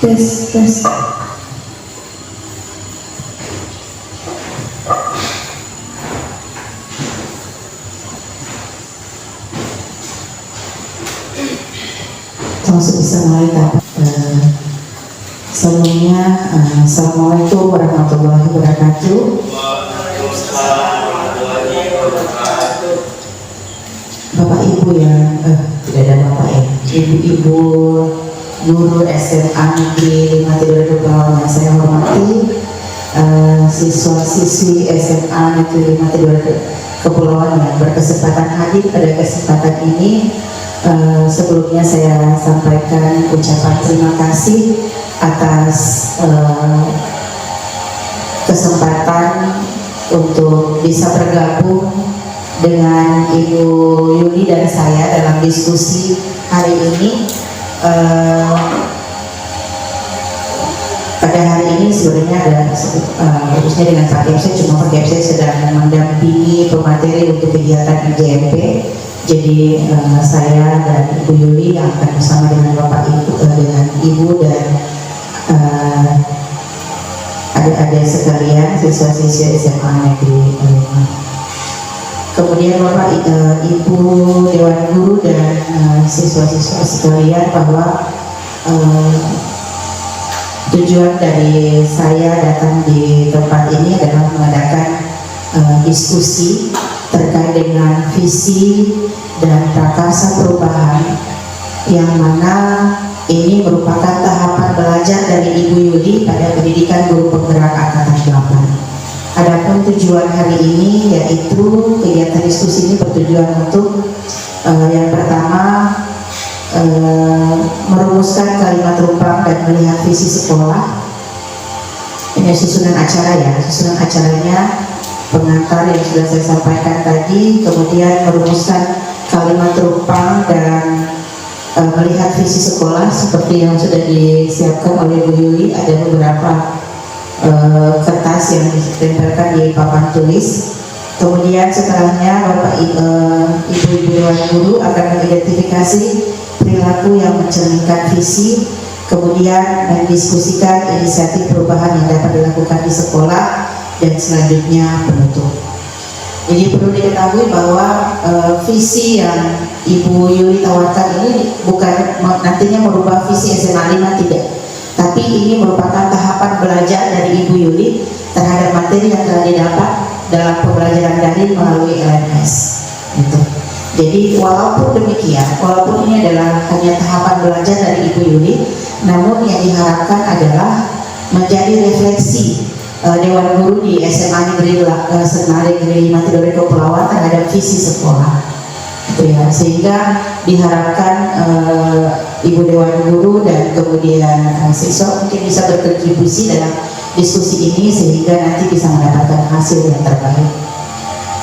Tes, tes. Langsung bisa mulai Kak. Sebelumnya, Assalamualaikum warahmatullahi wabarakatuh. Bapak Ibu yang tidak ada Bapak ya, Ibu-ibu guru SMA Negeri 5 Tidore Kepulauan yang saya hormati, siswa-siswi SMA Negeri 5 Tidore Kepulauan yang berkesempatan hadir pada kesempatan ini. Sebelumnya saya sampaikan ucapan terima kasih atas kesempatan untuk bisa bergabung dengan Ibu Yuli dan saya dalam diskusi hari ini. Pada hari ini sebenarnya ada khususnya dengan Pak Gemsek, cuma Pak Gemsek sedang mendampingi pemateri untuk kegiatan IJMP. Jadi saya dan Ibu Yuli yang akan bersama dengan Bapak Ibu dengan Ibu dan adik-adik sekalian siswa-siswi SMA Negeri 5. Kemudian Bapak Ibu Dewan Guru dan siswa-siswa sekalian, bahwa tujuan dari saya datang di tempat ini adalah mengadakan diskusi terkait dengan visi dan prakarsa perubahan, yang mana ini merupakan tahapan belajar dari Ibu Yuli pada pendidikan guru penggerak angkatan 8. Adapun tujuan hari ini yaitu kegiatan diskusi ini bertujuan untuk yang pertama merumuskan kalimat rumpang dan melihat visi sekolah. Ini susunan acara ya, susunan acaranya pengantar yang sudah saya sampaikan tadi, kemudian merumuskan kalimat rumpang dan melihat visi sekolah seperti yang sudah disiapkan oleh Bu Yuli. Ada beberapa kertas yang ditempelkan di papan tulis. Kemudian setelahnya Bapak Ibu-ibu Dewan Guru akan mengidentifikasi perilaku yang mencerminkan visi, kemudian mendiskusikan inisiatif perubahan yang dapat dilakukan di sekolah, dan selanjutnya penutup. Jadi perlu diketahui bahwa visi yang Ibu Yuli tawarkan ini bukan nantinya merubah visi SMA 5, tidak. Tapi ini merupakan tahapan belajar dari Ibu Yuli terhadap materi yang telah didapat dalam pembelajaran daring melalui LMS. Gitu. Jadi walaupun demikian, walaupun ini adalah hanya tahapan belajar dari Ibu Yuli, namun yang diharapkan adalah menjadi refleksi Dewan Guru di SMA Negeri 5 Tidore Kepulauan terhadap visi sekolah. Gitu ya, sehingga diharapkan Ibu Dewan Guru dan kemudian siswa mungkin bisa berkontribusi dalam diskusi ini sehingga nanti bisa mendapatkan hasil yang terbaik.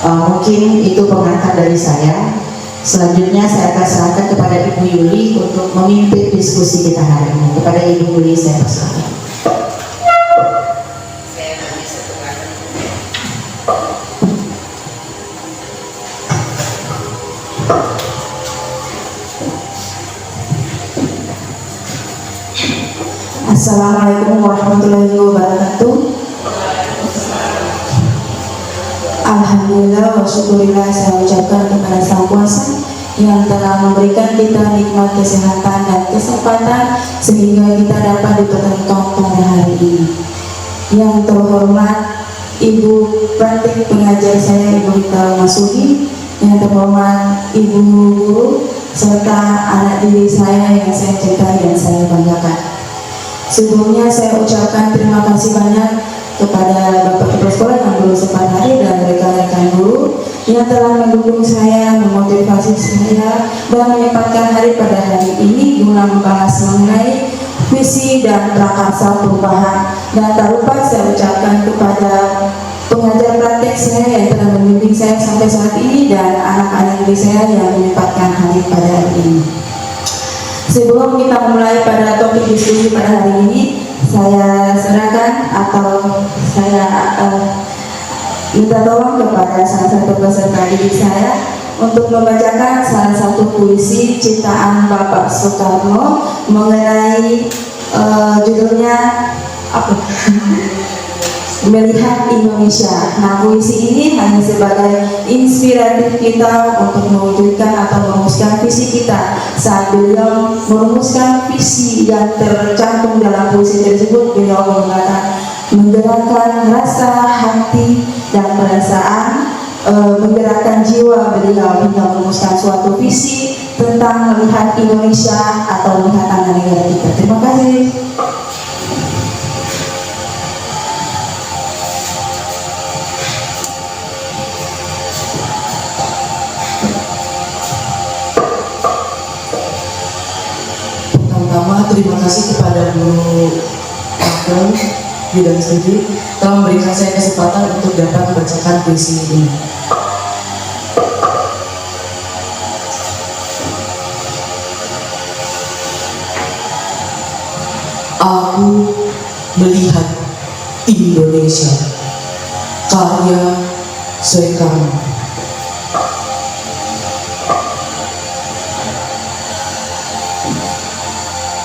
Mungkin itu pengantar dari saya. Selanjutnya saya akan serahkan kepada Ibu Yuli untuk memimpin diskusi kita hari ini. Kepada Ibu Yuli saya persilakan. Assalamualaikum warahmatullahi wabarakatuh. Alhamdulillah wa syukurillah saya ucapkan kepada Sang Kuasa yang telah memberikan kita nikmat kesehatan dan kesempatan sehingga kita dapat dipertemukan pada hari ini. Yang terhormat Ibu praktik pengajar saya, Ibu Rita Masuki, yang terhormat Ibu Guru serta anak diri saya yang saya cintai dan saya banggakan. Sebelumnya saya ucapkan terima kasih banyak kepada Bapak Kepala Sekolah yang belum sempat hadir dan rekan-rekan guru yang telah mendukung saya, memotivasi saya, dan menyempatkan hadir pada hari ini guna membahas mengenai visi dan prakarsa perubahan. Dan tak lupa saya ucapkan kepada pengajar praktek saya yang telah membimbing saya sampai saat ini dan anak-anak didik saya yang menyempatkan hadir pada hari ini. Sebelum kita mulai pada topik diskusi pada hari ini, saya serahkan atau saya minta tolong kepada salah satu peserta didik saya untuk membacakan salah satu puisi ciptaan Bapak Soekarno mengenai judulnya apa? Melihat Indonesia. Nah, puisi ini hanya sebagai inspiratif kita untuk mewujudkan atau merumuskan visi kita. Saat beliau merumuskan visi yang tercantum dalam puisi tersebut, beliau menggerakkan rasa hati dan perasaan, menggerakkan jiwa beliau hingga merumuskan suatu visi tentang melihat Indonesia atau melihat tanah negara kita. Terima kasih. Pertama, terima kasih kepada Guru Ageng Bidang Studi telah memberikan saya kesempatan untuk dapat membacakan puisi ini. Aku melihat Indonesia, karya Soekarno.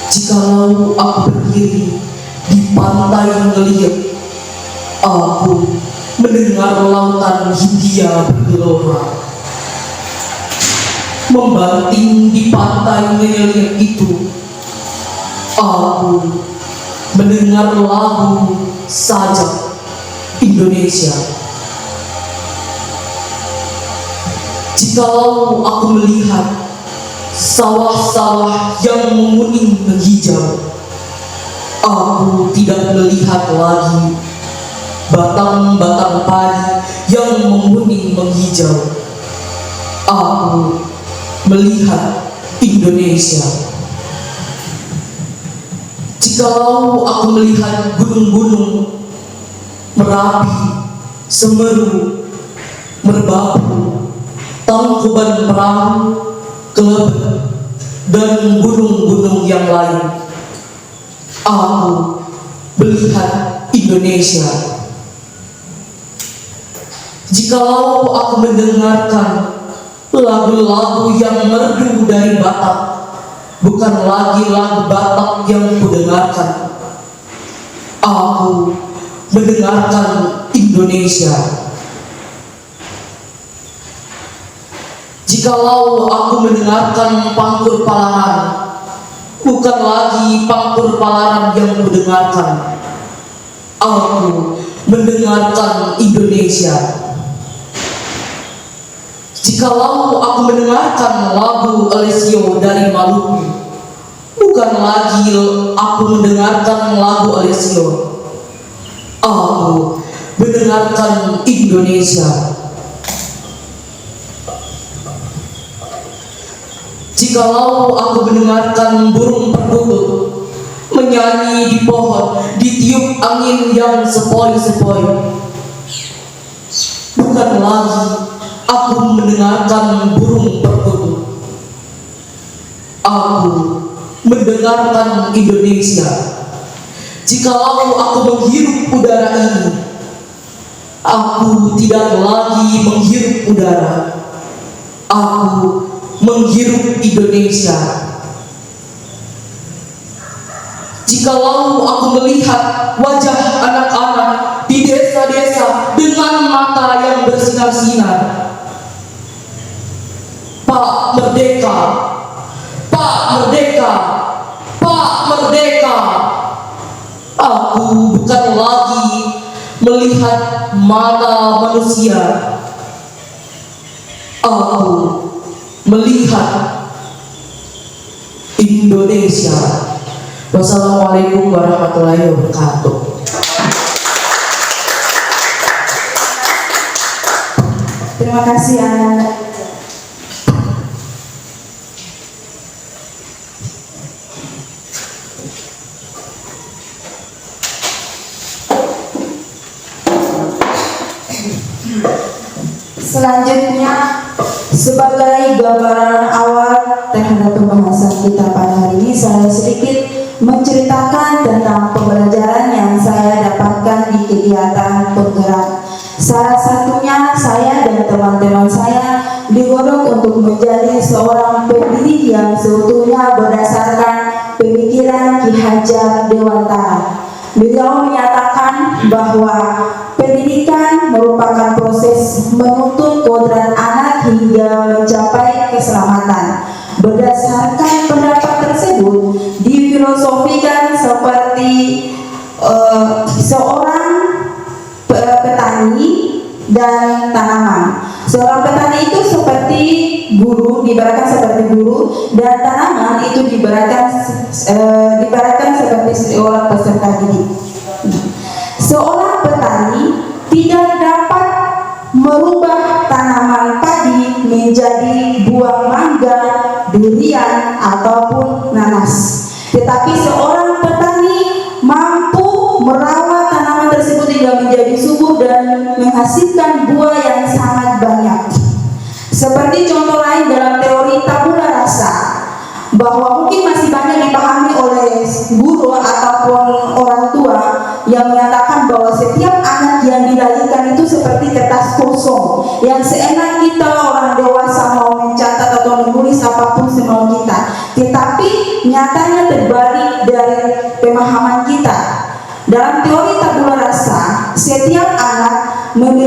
Jikalau aku berdiri di pantai ngeliat, aku mendengar lautan Hindia bergelora. Membanting di pantai ngeliat itu, aku mendengar lagu sajak Indonesia. Jikalau aku melihat sawah-sawah yang menguning menghijau, aku tidak melihat lagi batang-batang padi yang menguning menghijau. Aku melihat Indonesia. Jikalau aku melihat gunung-gunung, Merapi, Semeru, Merbabu, Tangkuban Perahu, Kelebet, dan gunung-gunung yang lain, aku melihat Indonesia. Jikalau aku mendengarkan lagu-lagu yang merdu dari Batak, bukan lagi lagu Batak yang kudengarkan, aku mendengarkan Indonesia. Jikalau aku mendengarkan Pangkur Palaran, bukan lagi Pangkur Palaran yang kudengarkan, aku mendengarkan Indonesia. Jikalau aku mendengarkan lagu Alessio dari Maluku, bukan lagi aku mendengarkan lagu Alessio, aku mendengarkan Indonesia. Jikalau aku mendengarkan burung perkutut menyanyi di pohon, ditiup angin yang sepoi-sepoi, bukan lagi aku mendengarkan burung perkutut, aku mendengarkan Indonesia. Jikalau aku menghirup udara ini, aku tidak lagi menghirup udara, aku menghirup Indonesia. Jikalau aku melihat wajah anak-anak di desa-desa dengan mata yang bersinar-sinar, Pak Merdeka, Pak Merdeka, Pak Merdeka, aku bukan lagi melihat mata manusia, aku melihat Indonesia. Wassalamualaikum warahmatullahi wabarakatuh. Terima kasih anak-anak. Selanjutnya, sebagai gambaran awal terhadap pembahasan kita pada hari ini, saya sedikit menceritakan tentang pembelajaran yang saya dapatkan di kegiatan penggerak. Salah satunya, saya dan teman-teman saya digodok untuk menjadi seorang pendidik yang seutuhnya berdasarkan pemikiran Ki Hajar Dewantara. Beliau menyatakan bahwa pendidikan merupakan proses menuntut kodrat anak hingga mencapai keselamatan. Berdasarkan pendapat tersebut, difilosofikan seperti seorang petani dan tanaman. Seorang petani itu seperti guru, diibaratkan seperti guru, dan tanaman itu diibaratkan seperti seorang peserta didik. Seorang petani tidak dapat merubah tanaman padi menjadi buah mangga, durian, ataupun nanas. Tetapi seorang petani mampu merawat tanaman tersebut hingga menjadi subur dan menghasilkan buah yang sangat banyak. Seperti contoh lain dalam teori tabula rasa, bahwa mungkin masih banyak dipahami oleh guru ataupun orang tua yang menyatakan bahwa setiap anak yang dilahirkan itu seperti kertas kosong yang seenak kita orang dewasa mau mencatat atau menulis apapun semau kita, tetapi nyatanya terbalik dari pemahaman kita. Dalam teori tabula rasa, setiap anak yang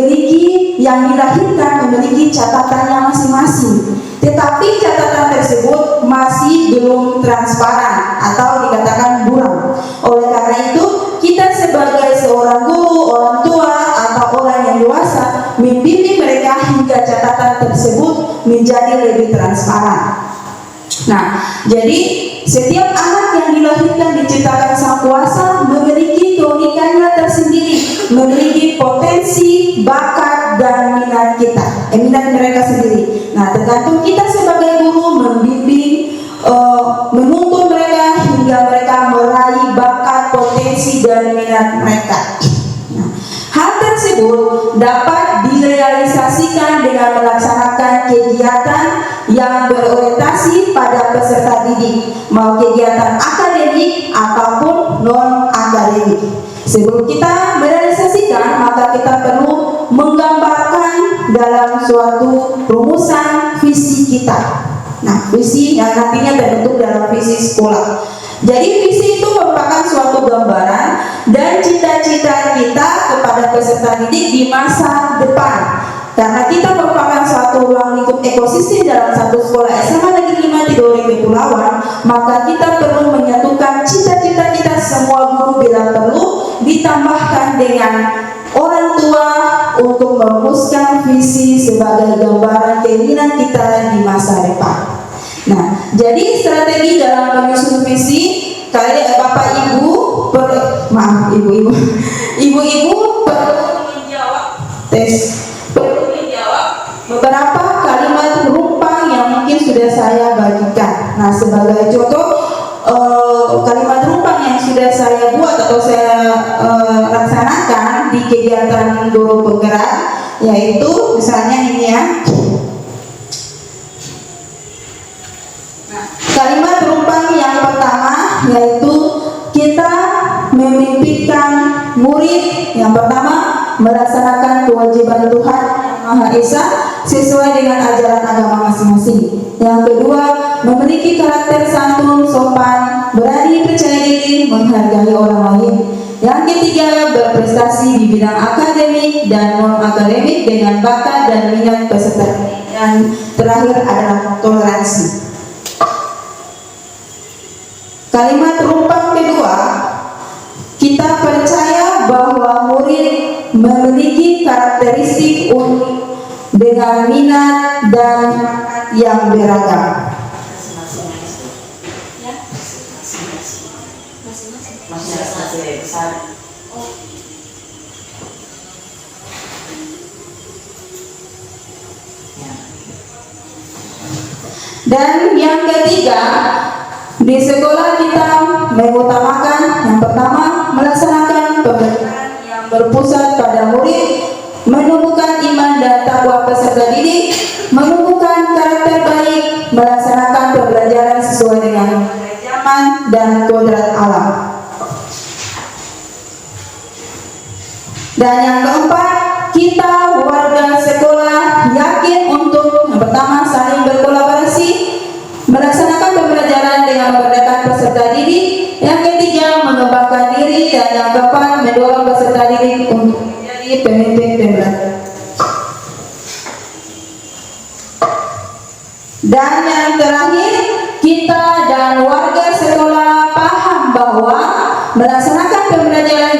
dilahirkan memiliki catatannya masing-masing, tetapi catatan tersebut masih belum transparan atau dikatakan buram. Oleh karena itu, kita sebagai seorang guru, orang tua, atau orang yang dewasa membimbing mereka hingga catatan tersebut menjadi lebih transparan. Nah, jadi setiap anak yang dilahirkan diciptakan Sang Kuasa memiliki keunikannya tersendiri, memiliki potensi, bakat, dan minat minat mereka sendiri. Nah, tergantung kita sebagai guru membimbing, menuntun mereka hingga mereka meraih bakat, potensi, dan minat mereka. Nah, hal tersebut dapat direalisasikan dengan melaksanakan kegiatan yang berorientasi pada peserta didik, mau kegiatan akademik ataupun non-akademik. Sebelum kita merealisasikan, maka kita perlu menggambarkan dalam suatu rumusan visi kita. Nah, visi yang nantinya terbentuk dalam visi sekolah. Jadi visi itu merupakan suatu gambaran dan cita-cita kita kepada peserta didik di masa depan. Karena kita merupakan suatu ruang lingkup ekosistem dalam satu sekolah SMA Negeri 5 Tidore Kepulauan, maka kita perlu menyatukan cita-cita kita semua guru bila perlu ditambahkan dengan orang tua untuk merumuskan visi sebagai gambaran keinginan kita di masa depan. Nah, jadi strategi dalam menyusun visi, Bapak Ibu, ibu-ibu perlu menjawab beberapa kalimat rumpang yang mungkin sudah saya bagikan. Nah, sebagai contoh kalimat rumpang yang sudah saya buat atau saya laksanakan di kegiatan guru penggerak, yaitu misalnya ini ya. Nah, kalimat rumpang yang pertama yaitu kita memimpikan murid yang pertama melaksanakan kewajiban Tuhan Maha Esa sesuai dengan ajaran agama masing-masing. Yang kedua, memiliki karakter santun, sopan, berani, percaya diri, menghargai orang lain. Yang ketiga, berprestasi di bidang akademik dan non-akademik dengan bakat dan minat peserta. Dan terakhir adalah toleransi. Kalimat rumpang kedua, kita percaya bahwa murid memiliki karakteristik unik dengan minat dan yang beragam. Dan yang ketiga, di sekolah kita mengutamakan yang pertama melaksanakan pembelajaran yang berpusat pada murid, menumbuhkan iman dan takwa peserta didik, menumbuhkan karakter baik, melaksanakan pembelajaran sesuai dengan zaman dan kodrat alam. Dan yang keempat, kita warga sekolah yakin untuk yang pertama saling berkolaborasi, Melaksanakan pembelajaran dengan memberdayakan peserta didik. Yang ketiga, mengembangkan diri. Dan yang keempat, mendorong peserta didik untuk menjadi pemimpin pembelajaran. Dan yang terakhir, kita dan warga sekolah paham bahwa melaksanakan pembelajaran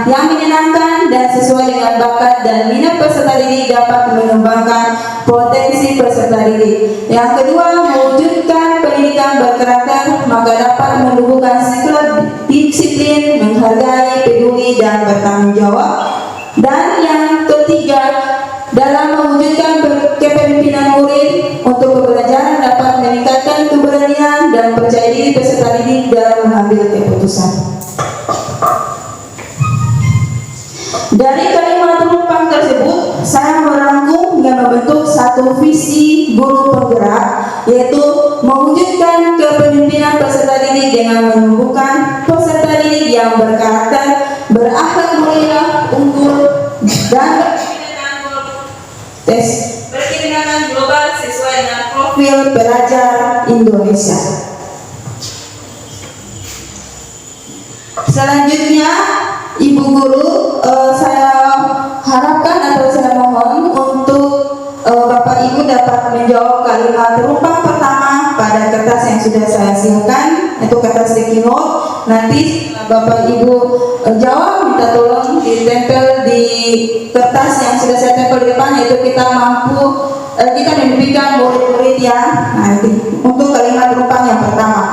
yang menyenangkan dan sesuai dengan bakat dan minat peserta didik dapat mengembangkan potensi peserta didik. Yang kedua, mewujudkan pendidikan berkarakter, maka dapat menumbuhkan sikap disiplin, menghargai, peduli, dan bertanggung jawab. Dan yang ketiga, dalam mewujudkan kepemimpinan murid untuk pembelajaran dapat meningkatkan keberanian dan percaya diri peserta didik dalam mengambil keputusan. Dari kalimat penumpang tersebut, saya merangkum yang membentuk satu visi guru penggerak, yaitu mewujudkan kepemimpinan peserta didik dengan menumbuhkan peserta didik yang berkarakter, berakhlak mulia, unggul, dan berkesinambungan global sesuai dengan profil pelajar Indonesia. Selanjutnya, Ibu Guru, saya harapkan atau saya mohon untuk Bapak Ibu dapat menjawab kalimat penumpang pertama pada kertas yang sudah saya siapkan, itu kertas sticky note. Nanti Bapak Ibu jawab, minta tolong ditempel di kertas yang sudah saya tempel di depan, yaitu kita mimpikan murid-murid yang nanti. Untuk kalimat penumpang yang pertama,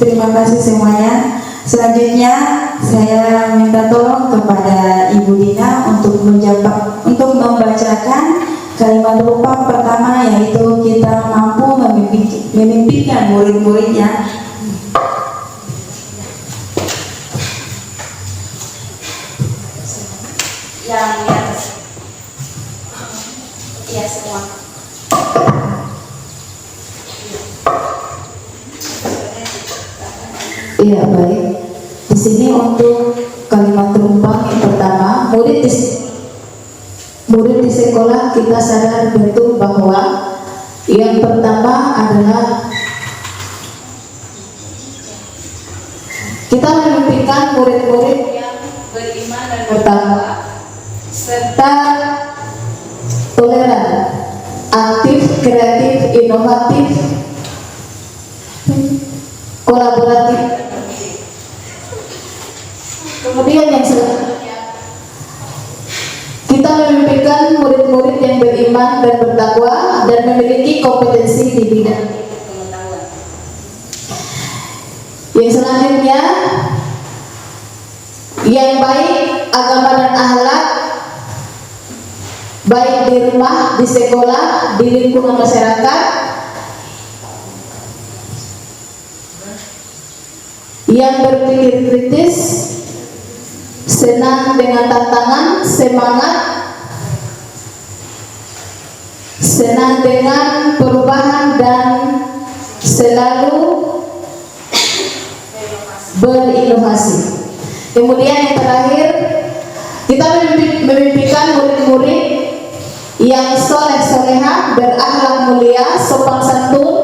Terima kasih semuanya. Selanjutnya saya minta tolong kepada Ibu Dina untuk membacakan kalimat rupa pertama, yaitu kita mampu memimpikan murid-muridnya. Ya semua. Iya, baik. Di sini untuk kalimat terumpang yang pertama, murid di sekolah kita sadar betul bahwa yang pertama adalah kita memimpikan murid-murid yang beriman dan bertakwa serta toleran, aktif, kreatif, inovatif, kolaboratif. Kemudian yang selanjutnya, kita memimpikan murid-murid yang beriman dan bertakwa dan memiliki kompetensi di bidang pengetahuan. Yang selanjutnya, yang baik agama dan akhlak, baik di rumah, di sekolah, di lingkungan masyarakat, yang berpikir kritis, senang dengan tantangan, semangat, senang dengan perubahan dan selalu berinovasi. Kemudian yang terakhir, kita memimpikan murid-murid yang soleh-soleha, berakhlak mulia, sopan santun,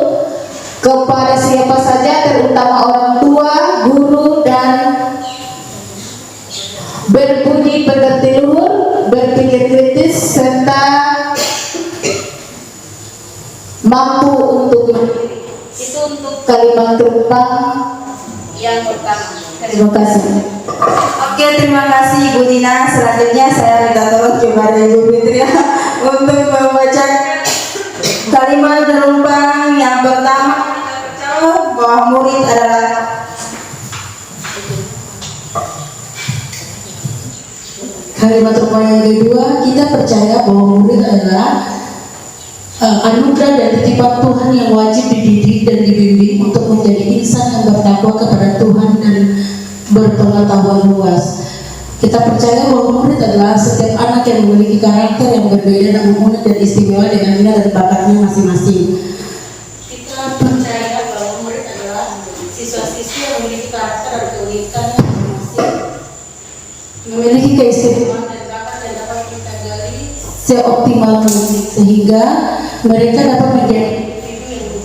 kepada siapa saja, terutama orang tua, guru, dan berbudi pekerti luhur, berpikir kritis, serta mampu untuk itu untuk kalimat tumpang yang pertama. Terima kasih. Oke, terima kasih Ibu Dina. Selanjutnya saya minta tolong kepada Ibu Fitria untuk membacakan kalimat terumpang yang pertama. Bahwa murid adalah Kalimat terumpang yang kedua, kita percaya bahwa murid adalah anugerah dan titipan Tuhan yang wajib dididik dan dibimbing untuk menjadi insan yang bertakwa kepada Tuhan dan berpengetahuan luas. Kita percaya bahwa murid adalah setiap anak yang memiliki karakter yang berbeda dan unik dan istimewa dengan minat dan bakatnya masing-masing. Kita percaya bahwa murid adalah siswa-siswi yang memiliki karakter dan keunikan masing-masing, memiliki keistimewaan dan bakat yang dapat kita gali seoptimal mungkin sehingga mereka dapat menjadi individu yang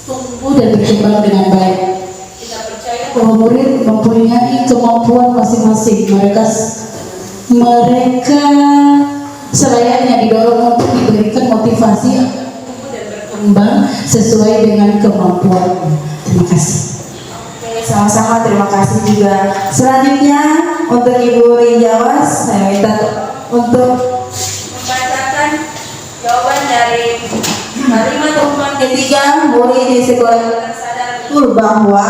tumbuh dan berkembang dengan baik. Kita percaya bahwa murid mempunyai kemampuan masing-masing. Mereka selayaknya didorong untuk diberikan motivasi agar tumbuh dan berkembang sesuai dengan kemampuannya. Terima kasih. sama-sama, terima kasih juga. Selanjutnya untuk Ibu Rinjawas, saya minta untuk membacakan jawaban dari kalimat terumpang ketiga. Murid di sekolah sadar betul bahwa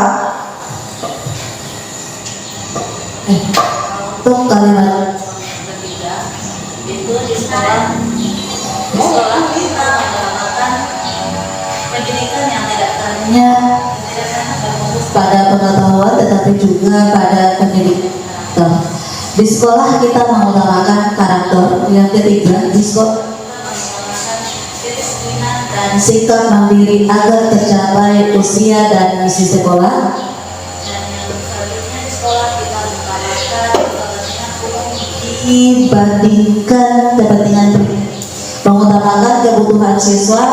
untuk kalimat ketiga itu di sekolah kita mendapatkan pendidikan yang tidak hanya berfokus pada pengetahuan tetapi juga pada pendidikan karakter. Di sekolah kita mengutamakan karakter. Yang ketiga, di sekolah kedisiplinan dan sikap mandiri agar tercapai usia dan misi sekolah. Dan yang selanjutnya di sekolah kita mengutamakan kepentingan umum dibandingkan kepentingan pribadi, mengutamakan kebutuhan siswa,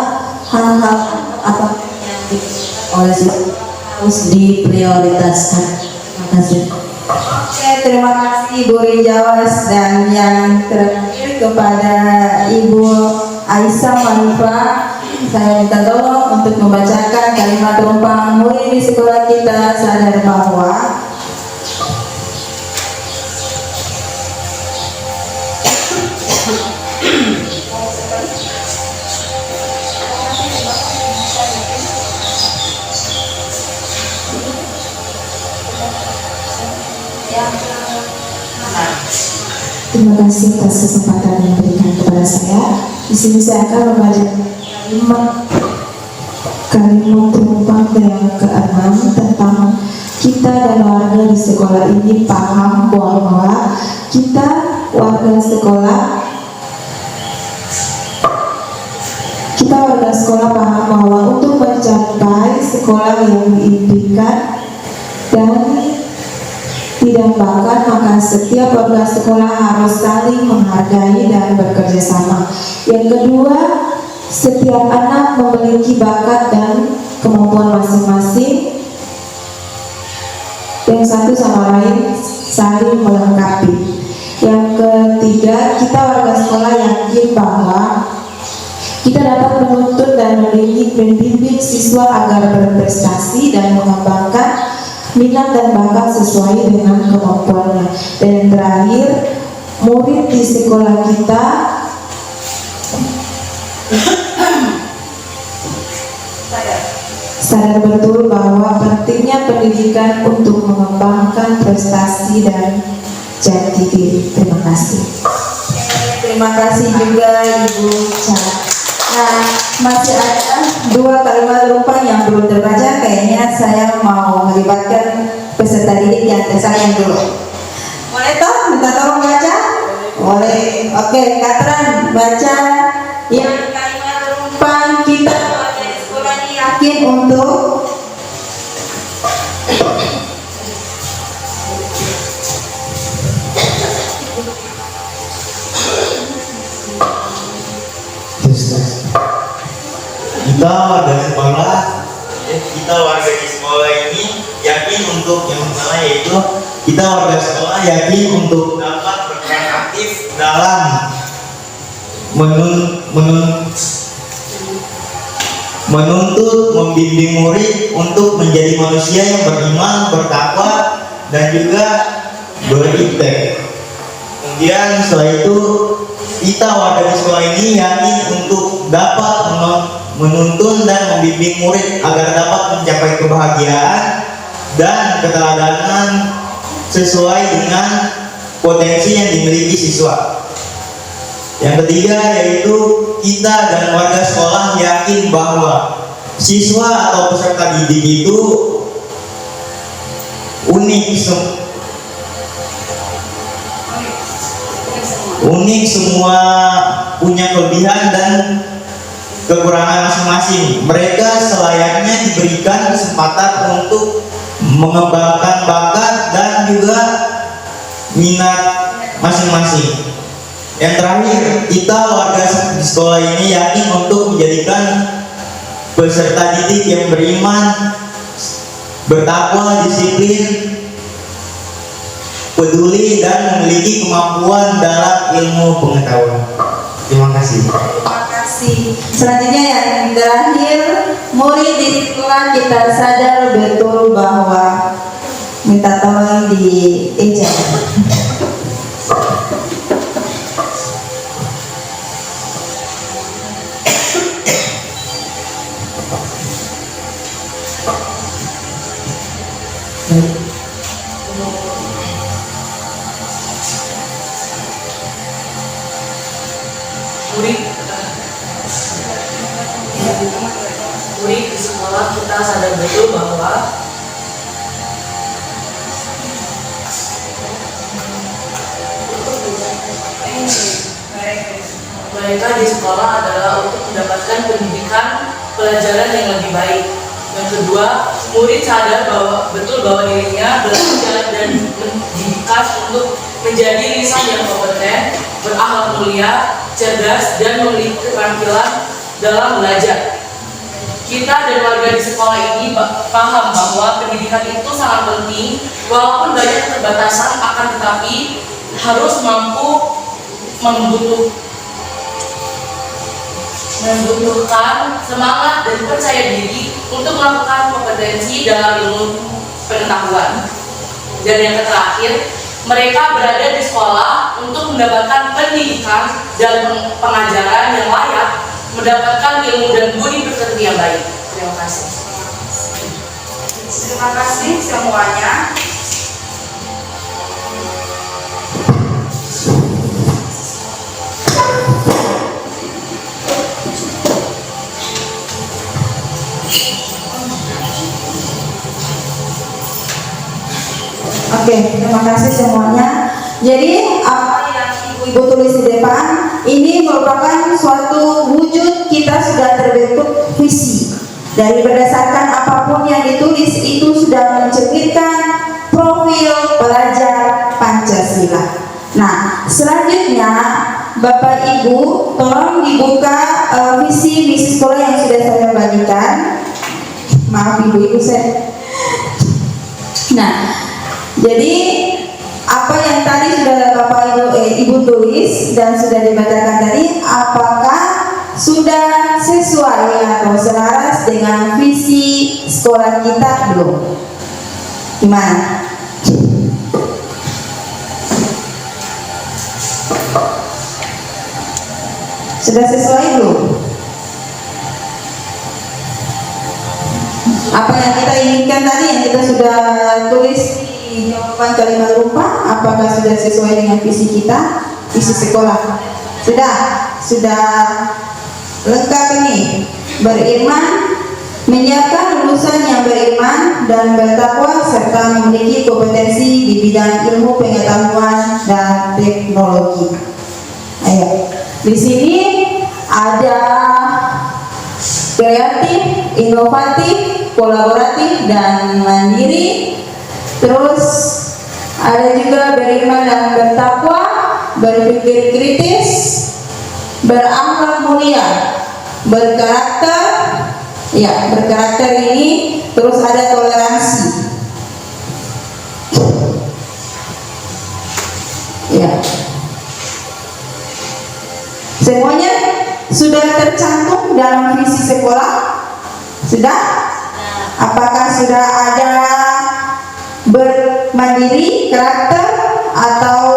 hal-hal apa yang dibutuhkan oleh siswa harus diprioritaskan. Terima kasih. Oke, terima kasih Ibu Rinjawas. Dan yang terakhir kepada Ibu Aisyah Manifa, saya minta tolong untuk membacakan kalimat terumpang murid di sekolah kita sadar bahwa Terima kasih atas kesempatan yang diberikan kepada saya. Di sini saya akan membaca kalimat terumpang yang ke-6 tentang kita dan warga di sekolah ini paham bahwa kita warga sekolah paham bahwa untuk mencapai sekolah yang diimpikan dan didambakan, maka setiap warga sekolah harus saling menghargai dan bekerja sama. Yang kedua, setiap anak memiliki bakat dan kemampuan masing-masing yang satu sama lain saling melengkapi. Yang ketiga, kita warga sekolah yakin bahwa kita dapat menuntut dan membimbing siswa agar berprestasi dan mengembangkan minat dan bakat sesuai dengan kemampuannya. Dan terakhir, murid di sekolah kita sadar betul bahwa pentingnya pendidikan untuk mengembangkan prestasi dan jati diri. Terima kasih. terima kasih juga Ibu Cara. Nah, masih ada dua kalimat terumpang yang belum terbaca. Kayaknya saya mau melibatkan peserta didik yang tersayang dulu. Boleh toh? Minta tolong baca? Boleh. Oke, Katran baca yang kalimat terumpang kita di sekolah ini yakin untuk kita dari sekolah kita warga di sekolah ini yakin untuk yang pertama yaitu kita warga sekolah yakin untuk dapat berperan aktif dalam menuntut, membimbing murid untuk menjadi manusia yang beriman, bertakwa, dan juga beribadah. Kemudian setelah itu kita warga di sekolah ini yakin untuk dapat menuntun dan membimbing murid agar dapat mencapai kebahagiaan dan keteladanan sesuai dengan potensi yang dimiliki siswa. Yang ketiga yaitu kita dan warga sekolah yakin bahwa siswa atau peserta didik itu unik semua punya kelebihan dan kekurangan masing-masing. Mereka selayaknya diberikan kesempatan untuk mengembangkan bakat dan juga minat masing-masing. Yang terakhir, kita warga di sekolah ini yakin untuk menjadikan peserta didik yang beriman, bertakwa, disiplin, peduli, dan memiliki kemampuan dalam ilmu pengetahuan. Terima kasih. Terima kasih. Selanjutnya yang terakhir, murid di sekolah kita sadar betul bahwa minta tolong di eja. Murid di sekolah kita sadar betul bahwa mereka di sekolah adalah untuk mendapatkan pendidikan pelajaran yang lebih baik. Yang kedua, murid sadar betul bahwa dirinya belajar dan dididik untuk menjadi lisan yang kompeten, berakhlak mulia, cerdas, dan memiliki keterampilan dalam belajar. Kita dan warga di sekolah ini paham bahwa pendidikan itu sangat penting, walaupun banyak keterbatasan, akan tetapi harus mampu membutuhkan semangat dan percaya diri untuk melakukan kompetensi dalam ilmu pengetahuan. Dan yang terakhir, mereka berada di sekolah untuk mendapatkan pendidikan dan pengajaran yang layak, mendapatkan ilmu dan budi pekerti yang baik. Terima kasih. Terima kasih semuanya. Oke, terima kasih semuanya. Jadi apa yang ibu-ibu tulis di depan ini merupakan suatu wujud kita sudah terbentuk visi. Dari berdasarkan apapun yang ditulis itu sudah mencerminkan profil pelajar Pancasila. Nah, selanjutnya Bapak Ibu tolong dibuka visi misi sekolah yang sudah saya bagikan. Maaf ibu-ibu saya. Nah, jadi apa yang tadi sudah Bapak Ibu tulis dan sudah dibacakan tadi, apakah sudah sesuai atau selaras dengan visi sekolah kita belum? Gimana? Sudah sesuai belum? Apa yang kita inginkan tadi yang kita sudah tulis di jawaban kalimat rupa, apakah sudah sesuai dengan visi kita, visi sekolah? Sudah lengkap ini. Beriman, menyiapkan lulusan yang beriman dan bertakwa serta memiliki kompetensi di bidang ilmu pengetahuan dan teknologi. Ayo, di sini ada kreatif, inovatif, kolaboratif, dan mandiri. Terus ada juga beriman dan bertakwa, berpikir kritis, berakhlak mulia, berkarakter. Ya, berkarakter ini terus ada toleransi. Ya. Semuanya sudah tercantum dalam visi sekolah? Sudah? Apakah sudah ada bermandiri, karakter, atau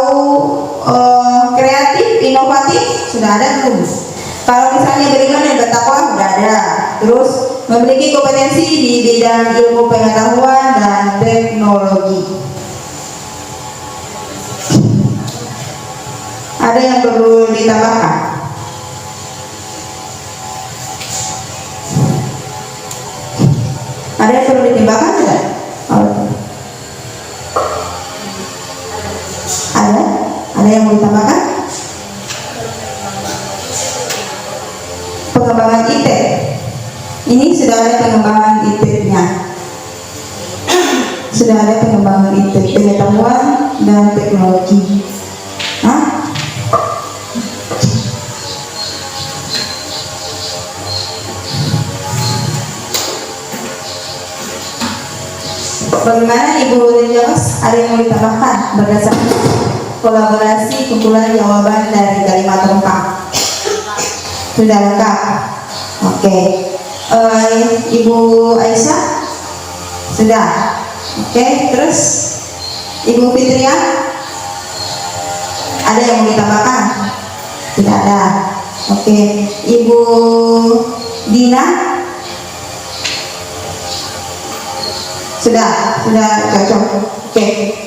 kreatif, inovatif? Sudah ada belum? Kalau misalnya beriman dan bertakwa sudah ada. Terus memiliki kompetensi di bidang ilmu pengetahuan dan teknologi. Ada yang perlu ditambahkan? Ada yang perlu ditambahkan tidak? Ada? Ada yang mau ditambahkan? Pengembangan IT. Ini sudah ada pengembangan IT-nya. Sudah ada pengembangan IT, pengetahuan dan teknologi. Hah? Bagaimana Ibu Denjos? Ada yang mau ditambahkan berdasarkan kolaborasi kumpulan jawaban dari kalimat lengkap? Sudah lengkap. Oke. Ibu Aisyah? Sudah. Oke. Terus Ibu Fitria? Ada yang mau ditambahkan? Tidak ada. Oke. Ibu Dina? Sudah cocok. Oke.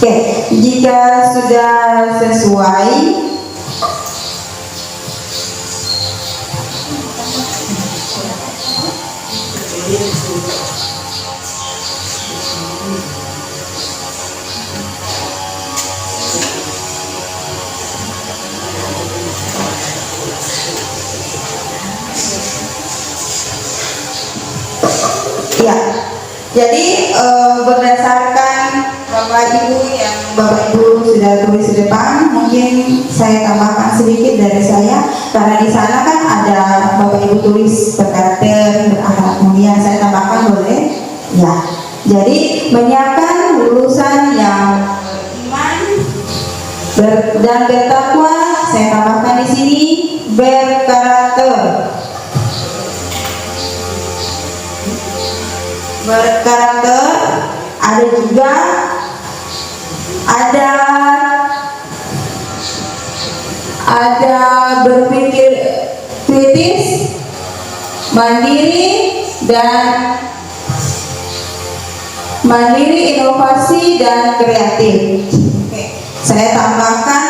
Oke, jika sudah sesuai, ya. Jadi berdasarkan Bapak Ibu sudah tulis di depan, mungkin saya tambahkan sedikit dari saya, karena di sana kan ada Bapak Ibu tulis berkarakter, berakhlak mulia. Saya tambahkan boleh? Ya. Jadi menyiapkan lulusan yang beriman dan bertakwa. Saya tambahkan di sini berkarakter. Berkarakter. Ada juga berpikir kritis, mandiri, inovasi dan kreatif. Oke. Saya tambahkan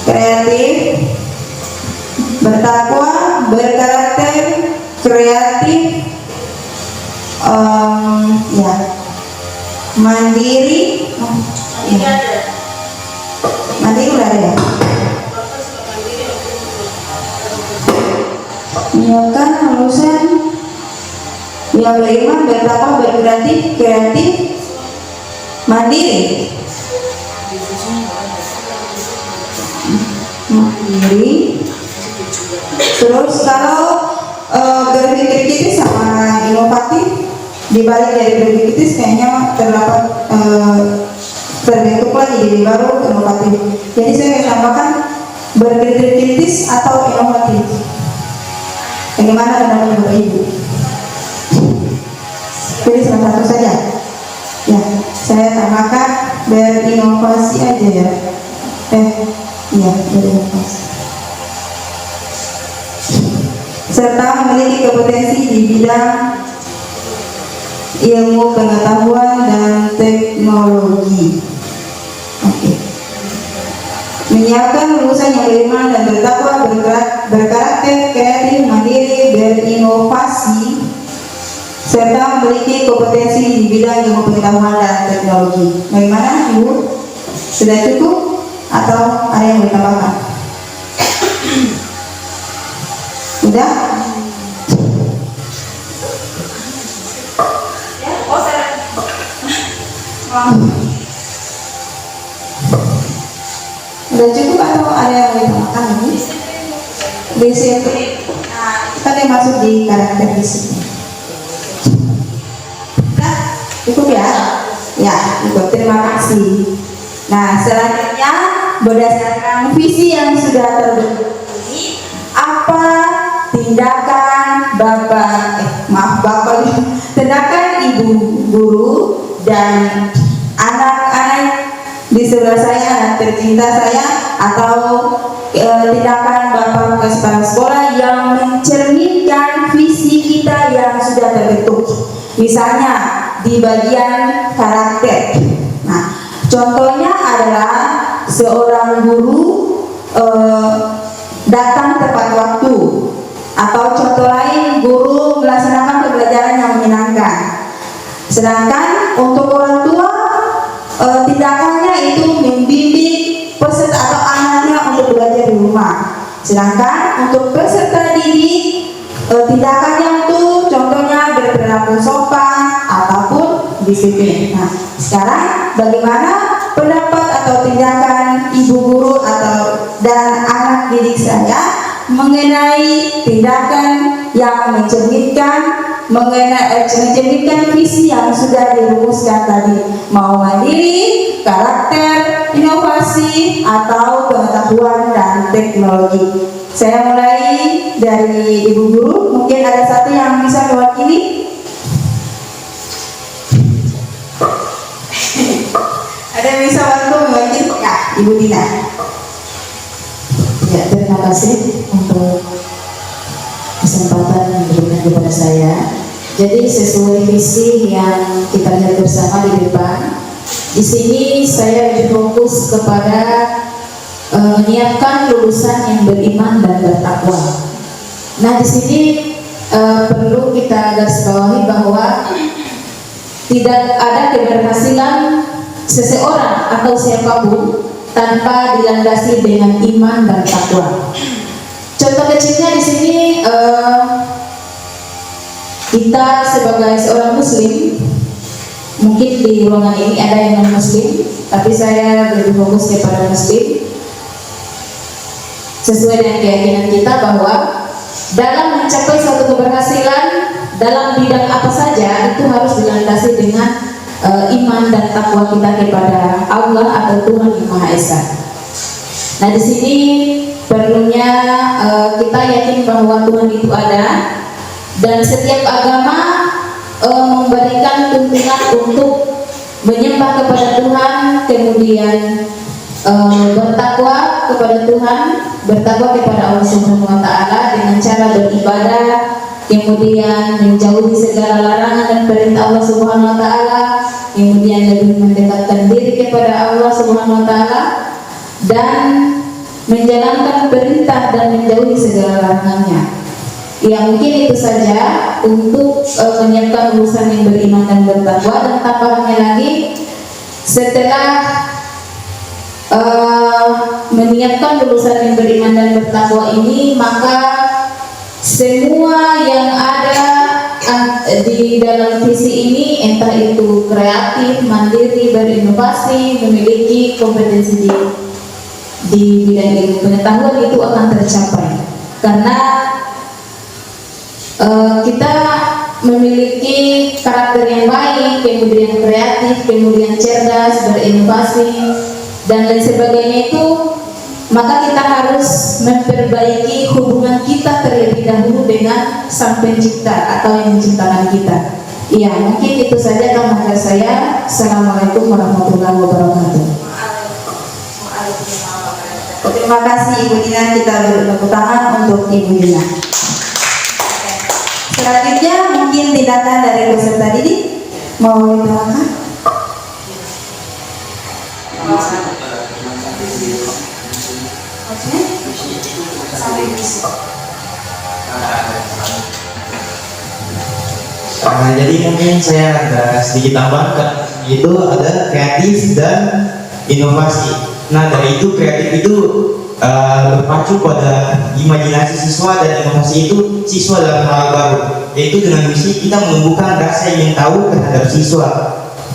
kreatif, bertakwa, berkarakter, kreatif, ya, mandiri, ya. Mandiri udah ada ya. Menyiapkan lulusan yang beriman, bertakwa, kreatif, mandiri. Terus kalau berpikir kritis sama inovatif, dibalik dari berpikir kritis kayaknya terdapat terbentuk lagi jadi baru inovatif. Jadi saya akan tambahkan berpikir kritis atau inovatif. Bagaimana pendapat Bapak Ibu? Pilih salah satu saja. Ya, saya tambahkan berinovasi aja ya. Iya, berinovasi. Serta memiliki kompetensi di bidang ilmu pengetahuan dan teknologi. Oke. Menyiapkan lulusan yang beriman dan bertakwa, berkarakter, kreatif, mandiri, berinovasi, serta memiliki kompetensi di bidang ilmu pengetahuan dan teknologi. Bagaimana Ibu? Sudah cukup atau ada yang ditambahkan? Sudah? Sudah cukup atau ada ada yang mau ditambahkan ini? Disiplin. Nah, kita yang masuk di karakter disiplin. Nah, cukup ya? Ya, cukup. Terima kasih. Nah, selanjutnya berdasarkan visi yang sudah terbentuk ini, apa tindakan tindakan ibu guru dan anak-anak di sebelah saya, anak tercinta saya, atau tindakan bapak kepala sekolah yang mencerminkan visi kita yang sudah terbentuk. Misalnya di bagian karakter. Nah, contohnya adalah seorang guru datang tepat waktu, atau contoh lain guru melaksanakan pembelajaran yang menyenangkan. Sedangkan untuk orang tua tindakannya itu membimbing peserta atau anaknya untuk belajar di rumah. Sedangkan untuk peserta didik tindakannya itu contohnya berperilaku sopan ataupun disiplin. Nah, sekarang bagaimana pendapat atau tindakan ibu guru dan anak didik saya mengenai tindakan yang mencerminkan visi yang sudah dirumuskan tadi, mau mandiri, karakter, inovasi, atau pengetahuan dan teknologi. Saya mulai dari ibu guru, mungkin ada satu yang bisa mewakili. Ada yang bisa bantu mewakili? Ya, Ibu Dina. Ya, terima kasih untuk kesempatan yang diberikan kepada saya. Jadi sesuai visi yang kita lihat bersama di depan, di sini saya lebih fokus kepada menyiapkan lulusan yang beriman dan bertakwa. Nah, di sini perlu kita garis bawahi bahwa tidak ada keberhasilan seseorang atau siapapun tanpa dilandasi dengan iman dan takwa. Contoh kecilnya di sini kita sebagai seorang muslim, mungkin di ruangan ini ada yang non muslim, tapi saya lebih fokus kepada muslim. Sesuai dengan keyakinan kita bahwa dalam mencapai suatu keberhasilan dalam bidang apa saja itu harus dilandasi dengan iman dan takwa kita kepada Allah atau Tuhan Yang Maha Esa. Nah, di sini perlunya kita yakin bahwa Tuhan itu ada, dan setiap agama memberikan tuntunan untuk menyembah kepada Tuhan, kemudian bertakwa kepada Tuhan, bertakwa kepada Allah Subhanahu wa taala dengan cara beribadah, kemudian menjauhi segala larangan dan perintah Allah Subhanahu wa taala, kemudian lebih mendekatkan diri kepada Allah Subhanahu wa taala dan menjalankan perintah dan menjauhi segala larangannya. Ya, mungkin itu saja untuk menyiapkan lulusan yang beriman dan bertakwa. Dan tambahannya lagi, setelah menyiapkan lulusan yang beriman dan bertakwa ini, maka semua yang ada di dalam visi ini, entah itu kreatif, mandiri, berinovasi, memiliki kompetensi di bidang ilmu pengetahuan, itu akan tercapai karena kita memiliki karakter yang baik, kemudian kreatif, kemudian cerdas, berinovasi, dan lain sebagainya itu, maka kita harus memperbaiki hubungan kita terlebih dahulu dengan Sang Pencipta atau yang menciptakan kita. Iya, mungkin itu saja tambahan saya. Assalamualaikum warahmatullahi wabarakatuh. Terima kasih Ibu Dina, kita beri tepuk tangan untuk Ibu Dina. Selanjutnya mungkin tindakan dari peserta didik, mau ditambahkan? Jadi mungkin saya ada sedikit tambahkan, itu ada kreatif dan inovasi. Nah, dari itu kreatif itu berpacu pada imajinasi siswa, dan inovasi itu siswa dalam hal baru, yaitu dengan misi kita menumbuhkan rasa ingin tahu terhadap siswa.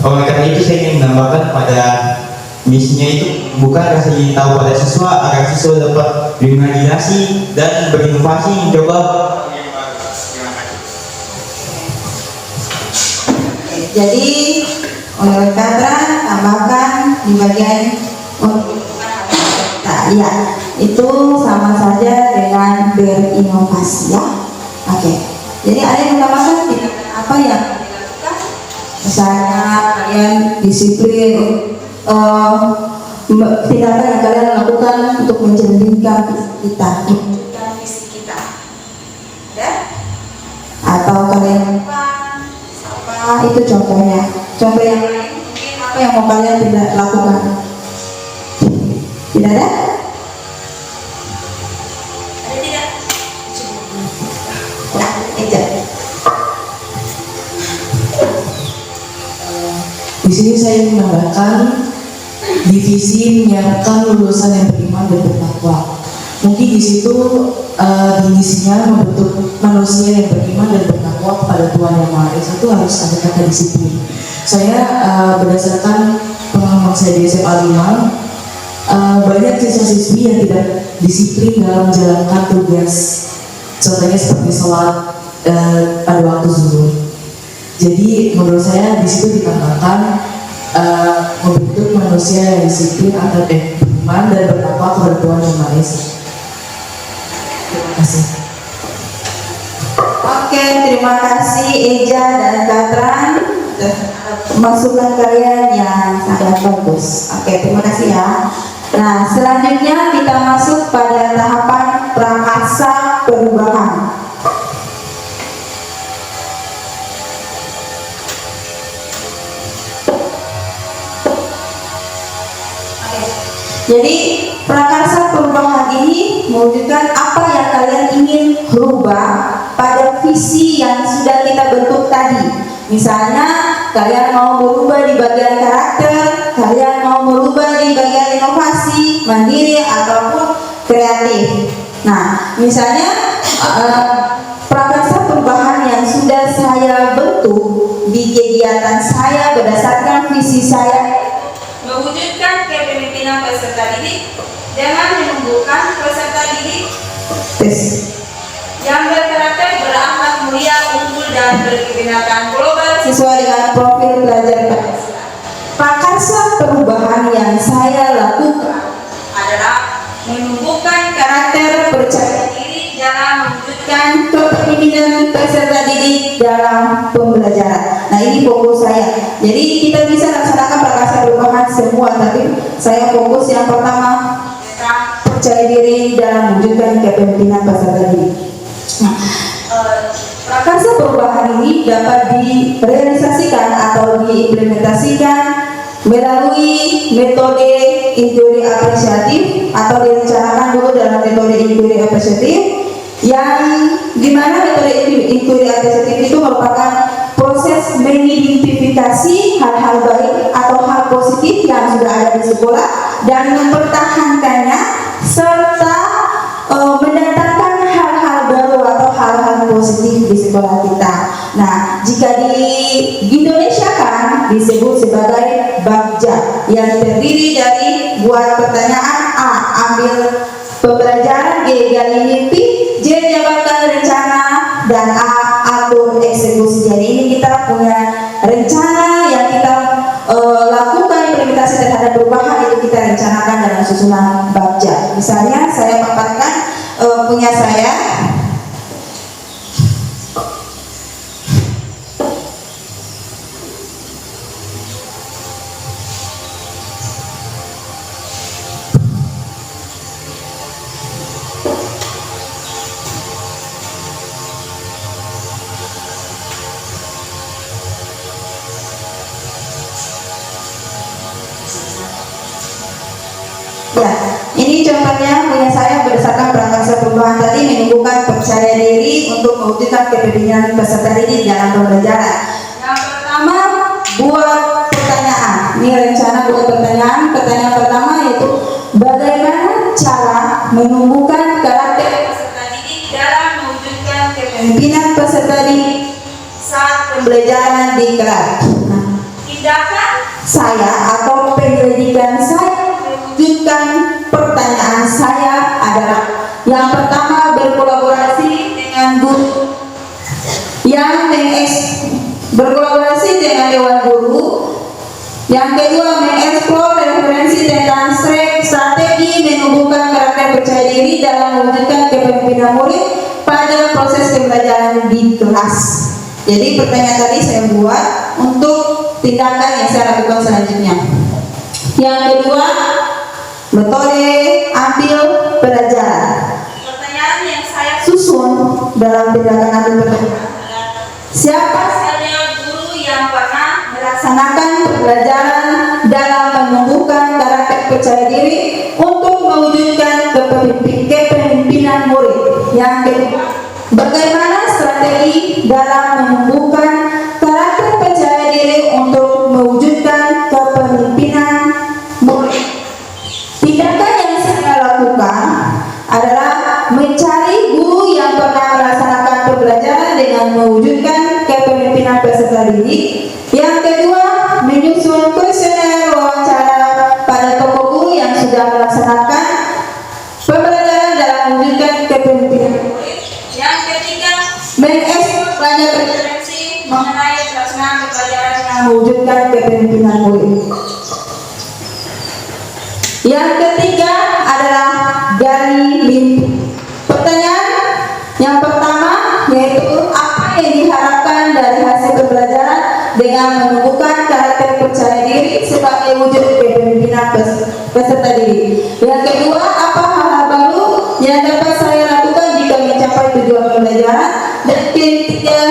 Oleh karena itu saya ingin menambahkan pada Misinya itu bukan kasih tahu pada siswa agar siswa dapat berimajinasi dan berinovasi mencoba. Jadi oleh Katra tambahkan di bagian nah, ya itu sama saja dengan berinovasi ya. Oke. Jadi ada yang menambahkan apa yang dilakukan? Misalnya kalian disiplin, tindakan yang kalian lakukan untuk mencerminkan visi kita, ya? Atau kalian itu contohnya. Contoh yang lain mungkin apa yang mau kalian tidak lakukan? Tidak ada? Ada tidak? Ya, Eja. Di sini saya menambahkan divisi menyiapkan lulusan yang beriman dan bertakwa. Mungkin di situ misinya membentuk manusia yang beriman dan bertakwa kepada Tuhan Yang Maha Esa itu harus ada kata disiplin. Saya berdasarkan pengalaman saya di SMA 5, banyak siswa-siswi yang tidak disiplin dalam menjalankan tugas. Contohnya seperti sholat pada waktu zuhur. Jadi menurut saya di situ ditambahkan membentuk manusia yang disiplin atau beriman dan bertakwa kepada Tuhan Yang Maha Esa. Terima kasih. Oke, terima kasih Eja dan Katran. Masukan kalian yang sangat bagus. Oke, terima kasih ya. Nah, selanjutnya kita masuk pada tahapan prakarsa perubahan. Jadi prakarsa perubahan ini mewujudkan apa yang kalian ingin rubah pada visi yang sudah kita bentuk tadi. Misalnya kalian mau berubah di bagian karakter, kalian mau berubah di bagian inovasi, mandiri ataupun kreatif. Nah, misalnya prakarsa perubahan yang sudah saya bentuk di kegiatan saya berdasarkan visi saya mewujudkan kepemimpinan peserta didik dengan menumbuhkan peserta didik yang berkarakter, berakhlak mulia, unggul dan berkebinekaan global sesuai dengan profil belajar Pancasila. Prakarsa perubahan yang saya lakukan adalah menumbuhkan karakter percaya diri dalam mewujudkan kepemimpinan peserta didik dalam pembelajaran. Nah, ini fokus saya. Jadi kita bisa laksanakan prakarsa perubahan semua, tapi saya fokus yang pertama percaya diri dalam mewujudkan kepemimpinan peserta didik. Nah, prakarsa perubahan ini dapat direalisasikan atau diimplementasikan melalui metode inquiry apresiatif atau direncanakan dulu dalam metode inquiry apresiatif, yang dimana metode inquiry apresiatif itu merupakan proses mengidentifikasi hal-hal baik atau hal positif yang sudah ada di sekolah dan mempertahankannya serta mendatangkan hal-hal baru atau hal-hal positif di sekolah kita. Nah, jika di Indonesia kan disebut sebagai Bagja yang terdiri dari buat pertanyaan A, ambil pembelajaran, G, gali mimpi, J, jabarkan rencana, dan A, atur eksekusi. Jadi ini kita punya rencana yang kita lakukan implementasi terhadap perubahan, itu kita rencanakan dalam susunan Bagja. Misalnya saya paparkan punya saya. Ya, ini contohnya punya saya berdasarkan prakarsa perubahan tadi, menumbuhkan percaya diri untuk mewujudkan kepemimpinan peserta didik dalam pembelajaran. Yang pertama, buat pertanyaan. Ini rencana buat pertanyaan. Pertanyaan pertama yaitu bagaimana cara menumbuhkan karakter peserta didik dalam mewujudkan kepemimpinan peserta didik saat pembelajaran di kelas. Nah, tindakan saya atau penyelidikan saya mewujudkan pertanyaan saya adalah yang pertama berkolaborasi dengan guru, yang berkolaborasi dengan dewan guru, yang kedua mengeksplor referensi tentang strategi menumbuhkan karakter percaya diri dalam mewujudkan kepemimpinan murid pada proses pembelajaran di kelas. Jadi pertanyaan tadi saya buat untuk tindakan yang saya lakukan selanjutnya. Yang kedua, metode ambil pelajaran. Pertanyaan yang saya susun dalam tindakan ambil pelajaran, siapa saja guru yang pernah melaksanakan pembelajaran dalam menumbuhkan karakter percaya diri untuk mewujudkan kepemimpinan murid. Yang kedua, bagaimana strategi dalam menumbuhkan karakter percaya diri untuk mewujudkan kepemimpinan murid. Tindakan yang saya lakukan adalah mencari guru yang pernah melaksanakan pembelajaran dengan mewujudkan kepemimpinan peserta didik. Yang kedua, menyusun kuesioner wawancara pada tokoh guru yang sudah melaksanakan pembelajaran dalam mewujudkan kepemimpinan murid. Yang ketiga, mengeksplor banyak referensi mengenai pelaksanaan pembelajaran yang mewujudkan kepemimpinan murid. Yang ketiga adalah gali mimpi. Pertanyaan yang pertama yaitu apa yang diharapkan dari hasil pembelajaran dengan menumbuhkan karakter percaya diri sebagai wujud kepemimpinan peserta didik. Yang kedua, apa hal-hal baru yang dapat saya lakukan jika mencapai tujuan pembelajaran. Dan ketiga,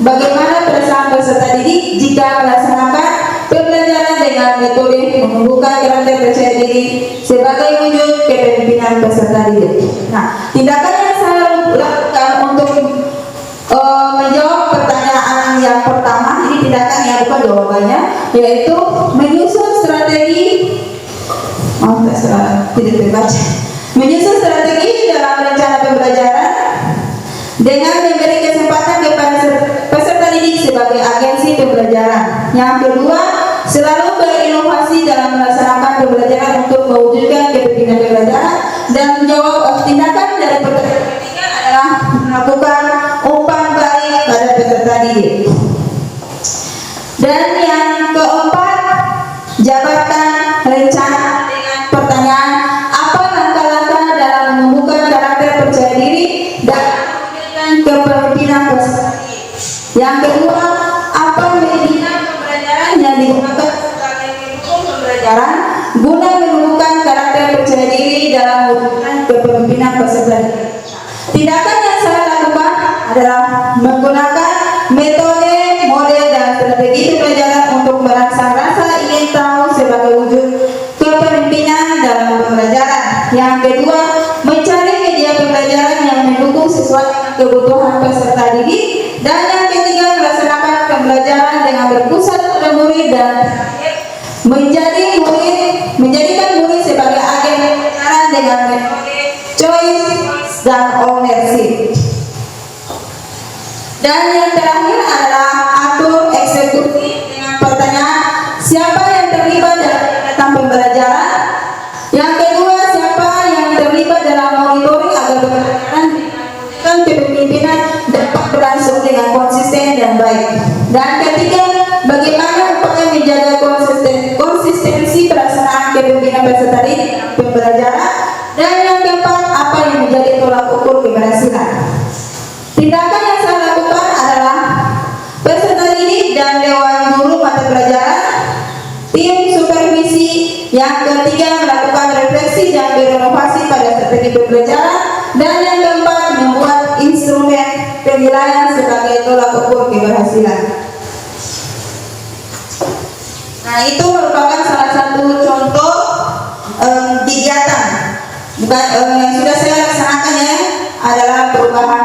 bagaimana perasaan peserta didik jika melaksanakan pembelajaran dengan metode menumbuhkan karakter percaya diri sebagai wujud kepemimpinan peserta didik. Nah, tindakan yang saya lakukan untuk menjawab pertanyaan yang pertama, ini tindakan yang bukan jawabannya, yaitu menyusun strategi. Tidak terbaca. Menyusun strategi dalam rencana pembelajaran dengan memberi kesempatan kepada peserta didik sebagai agensi pembelajaran. Yang kedua, selalu berinovasi dalam melaksanakan pembelajaran untuk mewujudkan kepemimpinan pembelajaran. Dan menjawab tindakan dari pertanyaan ketiga adalah melakukan umpan balik pada peserta didik. Dan yang keempat, jabarkan rencana dengan pertanyaan apa langkah-langkah dalam menumbuhkan karakter percaya diri dan mewujudkan kepemimpinan peserta didik. Yang kedua, apa media pembelajaran yang digunakan sebagai mendukung pembelajaran guna menumbuhkan karakter percaya diri dalam mewujudkan kepemimpinan peserta didik. Tindakan yang saya lakukan adalah menggunakan metode, model, dan strategi pembelajaran untuk merangsang rasa ingin tahu sebagai wujud kepemimpinan dalam pembelajaran. Yang kedua, mencari media pembelajaran yang mendukung sesuai dengan kebutuhan peserta didik. Dan yang ketiga, melaksanakan pembelajaran dengan berpusat pada murid dan menjadikan murid sebagai agen pembelajaran dengan metode choice dan ownership. Dan yang terakhir adalah atur eksekusi dengan pertanyaan siapa yang terlibat dalam kegiatan pembelajaran. Yang kedua, siapa yang terlibat dalam monitoring agar pembelajaran dengan kepemimpinan dapat berlangsung dengan konsisten dan baik. Dan ketiga, bagaimana upaya menjaga konsistensi pelaksanaan kepemimpinan peserta didik dalam pembelajaran. Dan yang keempat, apa yang menjadi tolak ukur keberhasilan. Tindakan yang saya lakukan adalah peserta didik dan dewan guru mata pelajaran, tim supervisi. Yang ketiga, melakukan refleksi dan berinovasi pada strategi pembelajaran. Dan yang keempat, membuat instrumen penilaian sebagai tolak ukur keberhasilan. Nah, itu merupakan salah satu contoh kegiatan yang sudah saya laksanakan, ya, adalah perubahan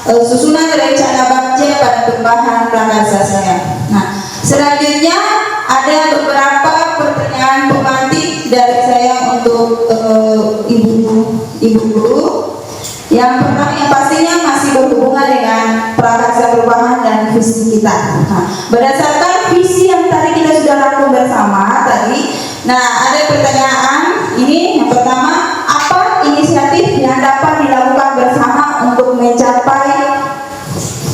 susunan rencana bagja pada perubahan prakarsa saya. Nah, selanjutnya ada beberapa pertanyaan pemantik dari saya untuk ibu guru. Yang pertama, yang pastinya masih berhubungan dengan prakarsa perubahan dan visi kita. Nah, berdasarkan visi yang tadi kita sudah sudah rangkum bersama tadi. Nah, ada pertanyaan ini. Yang pertama, apa inisiatif yang dapat dilakukan bersama untuk mencapai